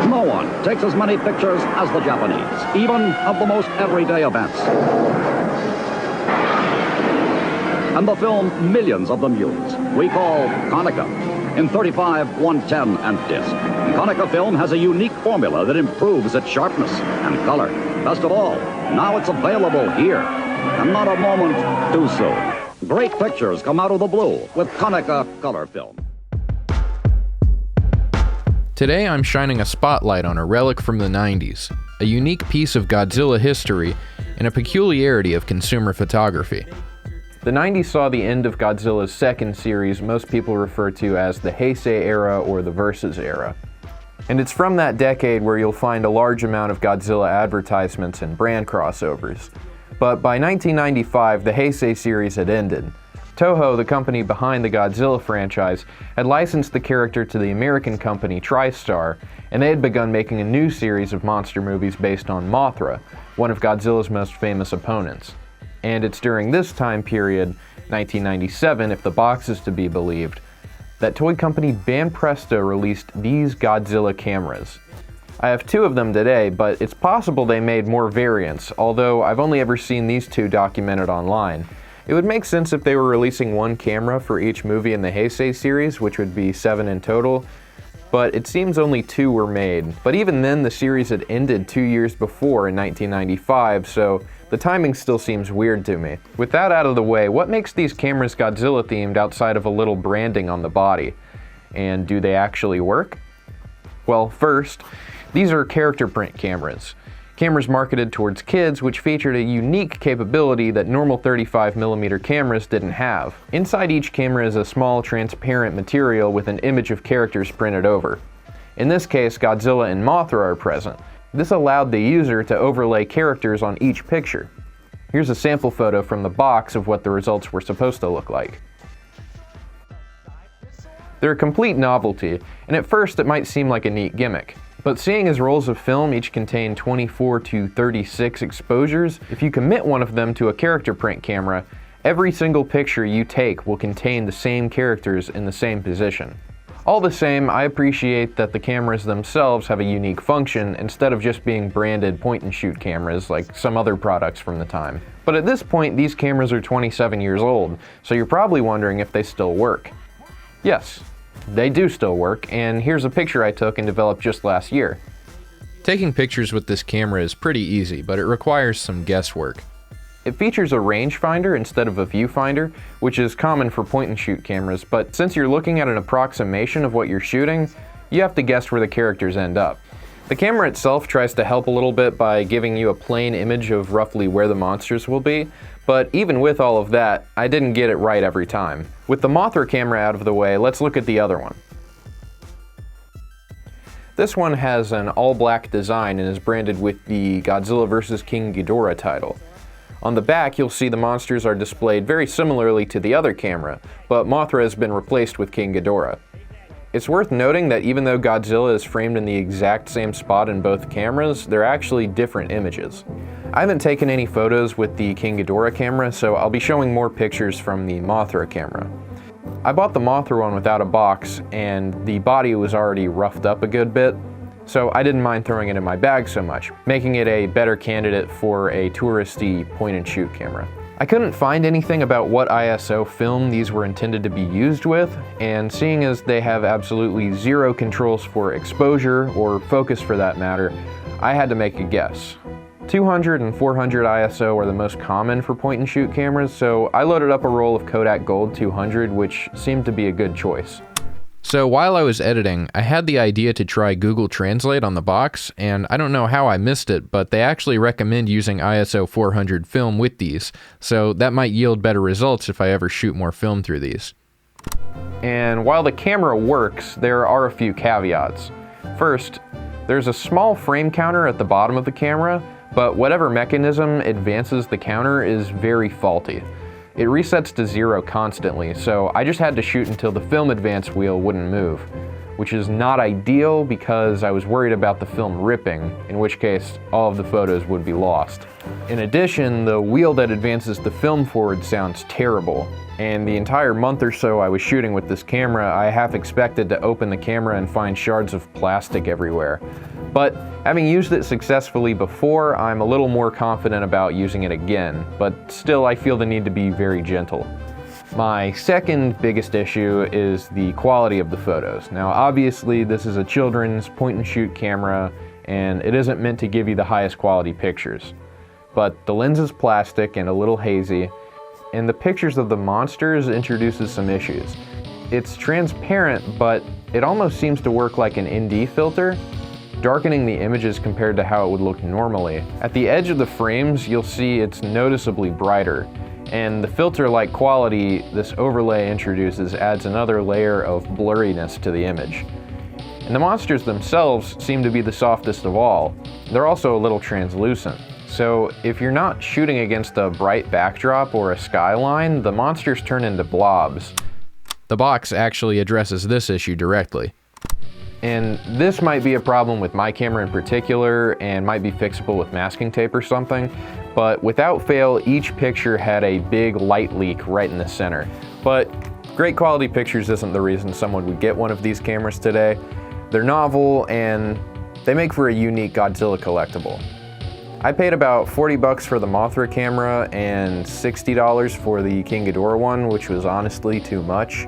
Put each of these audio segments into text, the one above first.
No one takes as many pictures as the Japanese, even of the most everyday events. And the film millions of them use, we call Konica, in 35, 110, and disc. Konica film has a unique formula that improves its sharpness and color. Best of all, now it's available here, and not a moment too soon. Great pictures come out of the blue with Konica color film. Today I'm shining a spotlight on a relic from the 90s, a unique piece of Godzilla history, and a peculiarity of consumer photography. The 90s saw the end of Godzilla's second series most people refer to as the Heisei era or the Versus era. And it's from that decade where you'll find a large amount of Godzilla advertisements and brand crossovers. But by 1995, the Heisei series had ended. Toho, the company behind the Godzilla franchise, had licensed the character to the American company TriStar, and they had begun making a new series of monster movies based on Mothra, one of Godzilla's most famous opponents. And it's during this time period, 1997 if the box is to be believed, that toy company Banpresto released these Godzilla cameras. I have two of them today, but it's possible they made more variants, although I've only ever seen these two documented online. It would make sense if they were releasing one camera for each movie in the Heisei series, which would be 7 in total, but it seems only 2 were made. But even then, the series had ended 2 years before in 1995, so the timing still seems weird to me. With that out of the way, what makes these cameras Godzilla themed outside of a little branding on the body? And do they actually work? Well, first, these are character print cameras. Cameras marketed towards kids, which featured a unique capability that normal 35mm cameras didn't have. Inside each camera is a small transparent material with an image of characters printed over. In this case, Godzilla and Mothra are present. This allowed the user to overlay characters on each picture. Here's a sample photo from the box of what the results were supposed to look like. They're a complete novelty, and at first it might seem like a neat gimmick. But seeing as rolls of film each contain 24 to 36 exposures, if you commit one of them to a character print camera, every single picture you take will contain the same characters in the same position. All the same, I appreciate that the cameras themselves have a unique function instead of just being branded point-and-shoot cameras like some other products from the time. But at this point, these cameras are 27 years old, so you're probably wondering if they still work. Yes, they do still work, and here's a picture I took and developed just last year. Taking pictures with this camera is pretty easy, but it requires some guesswork. It features a rangefinder instead of a viewfinder, which is common for point-and-shoot cameras, but since you're looking at an approximation of what you're shooting, you have to guess where the characters end up. The camera itself tries to help a little bit by giving you a plain image of roughly where the monsters will be, but even with all of that, I didn't get it right every time. With the Mothra camera out of the way, let's look at the other one. This one has an all-black design and is branded with the Godzilla vs. King Ghidorah title. On the back, you'll see the monsters are displayed very similarly to the other camera, but Mothra has been replaced with King Ghidorah. It's worth noting that even though Godzilla is framed in the exact same spot in both cameras, they're actually different images. I haven't taken any photos with the King Ghidorah camera, so I'll be showing more pictures from the Mothra camera. I bought the Mothra one without a box, and the body was already roughed up a good bit, so I didn't mind throwing it in my bag so much, making it a better candidate for a touristy point-and-shoot camera. I couldn't find anything about what ISO film these were intended to be used with, and seeing as they have absolutely zero controls for exposure, or focus for that matter, I had to make a guess. 200 and 400 ISO are the most common for point-and-shoot cameras, so I loaded up a roll of Kodak Gold 200, which seemed to be a good choice. So while I was editing, I had the idea to try Google Translate on the box, and I don't know how I missed it, but they actually recommend using ISO 400 film with these, so that might yield better results if I ever shoot more film through these. And while the camera works, there are a few caveats. First, there's a small frame counter at the bottom of the camera, but whatever mechanism advances the counter is very faulty. It resets to 0 constantly, so I just had to shoot until the film advance wheel wouldn't move, which is not ideal because I was worried about the film ripping, in which case all of the photos would be lost. In addition, the wheel that advances the film forward sounds terrible, and the entire month or so I was shooting with this camera, I half expected to open the camera and find shards of plastic everywhere. But having used it successfully before, I'm a little more confident about using it again, but still I feel the need to be very gentle. My second biggest issue is the quality of the photos. Now obviously this is a children's point-and-shoot camera, and it isn't meant to give you the highest quality pictures. But the lens is plastic and a little hazy, and the pictures of the monsters introduces some issues. It's transparent, but it almost seems to work like an ND filter, darkening the images compared to how it would look normally. At the edge of the frames, you'll see it's noticeably brighter, and the filter-like quality this overlay introduces adds another layer of blurriness to the image. And the monsters themselves seem to be the softest of all. They're also a little translucent. So if you're not shooting against a bright backdrop or a skyline, the monsters turn into blobs. The box actually addresses this issue directly. And this might be a problem with my camera in particular and might be fixable with masking tape or something, but without fail, each picture had a big light leak right in the center. But great quality pictures isn't the reason someone would get one of these cameras today. They're novel and they make for a unique Godzilla collectible. I paid about 40 bucks for the Mothra camera and $60 for the King Ghidorah one, which was honestly too much.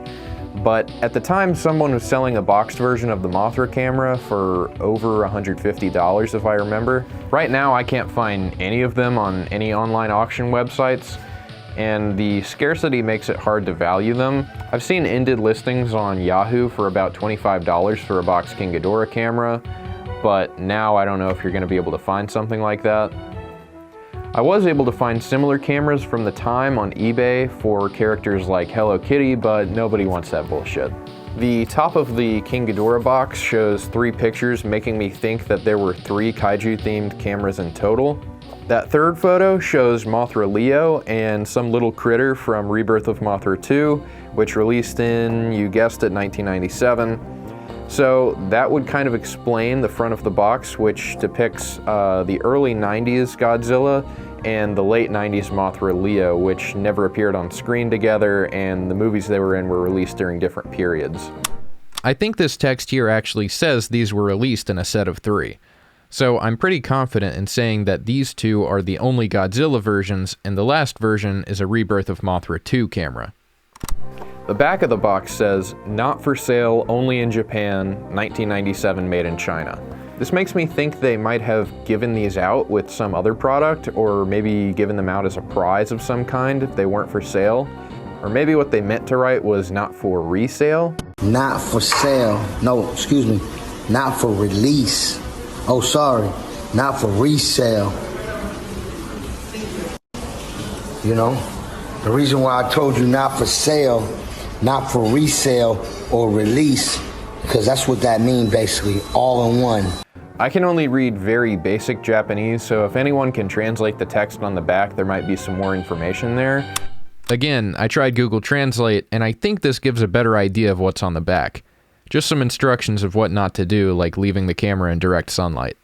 But at the time, someone was selling a boxed version of the Mothra camera for over $150 if I remember. Right now, I can't find any of them on any online auction websites, and the scarcity makes it hard to value them. I've seen ended listings on Yahoo for about $25 for a boxed King Ghidorah camera, but now I don't know if you're going to be able to find something like that. I was able to find similar cameras from the time on eBay for characters like Hello Kitty, but nobody wants that bullshit. The top of the King Ghidorah box shows 3 pictures, making me think that there were 3 kaiju-themed cameras in total. That third photo shows Mothra Leo and some little critter from Rebirth of Mothra 2, which released in, you guessed it, 1997. So that would kind of explain the front of the box, which depicts the early 90s Godzilla and the late 90s Mothra Leo, which never appeared on screen together, and the movies they were in were released during different periods. I think this text here actually says these were released in a set of 3. So I'm pretty confident in saying that these 2 are the only Godzilla versions, and the last version is a Rebirth of Mothra 2 camera. The back of the box says, "Not for sale, only in Japan, 1997, made in China." This makes me think they might have given these out with some other product, or maybe given them out as a prize of some kind if they weren't for sale. Or maybe what they meant to write was not for resale. Not for sale. No, excuse me. Not for release. Oh, sorry. Not for resale. You know, the reason why I told you not for sale, not for resale or release, because that's what that means basically, all in one. I can only read very basic Japanese, so if anyone can translate the text on the back, there might be some more information there. Again, I tried Google Translate, and I think this gives a better idea of what's on the back. Just some instructions of what not to do, like leaving the camera in direct sunlight.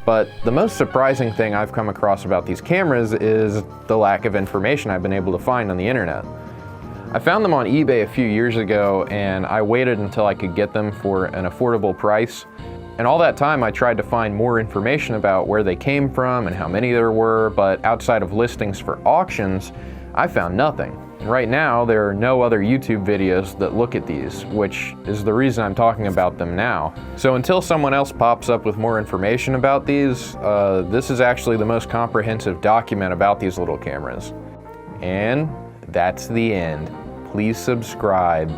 But the most surprising thing I've come across about these cameras is the lack of information I've been able to find on the internet. I found them on eBay a few years ago, and I waited until I could get them for an affordable price. And all that time I tried to find more information about where they came from and how many there were, but outside of listings for auctions, I found nothing. And right now, there are no other YouTube videos that look at these, which is the reason I'm talking about them now. So until someone else pops up with more information about these, this is actually the most comprehensive document about these little cameras. And that's the end. Please subscribe.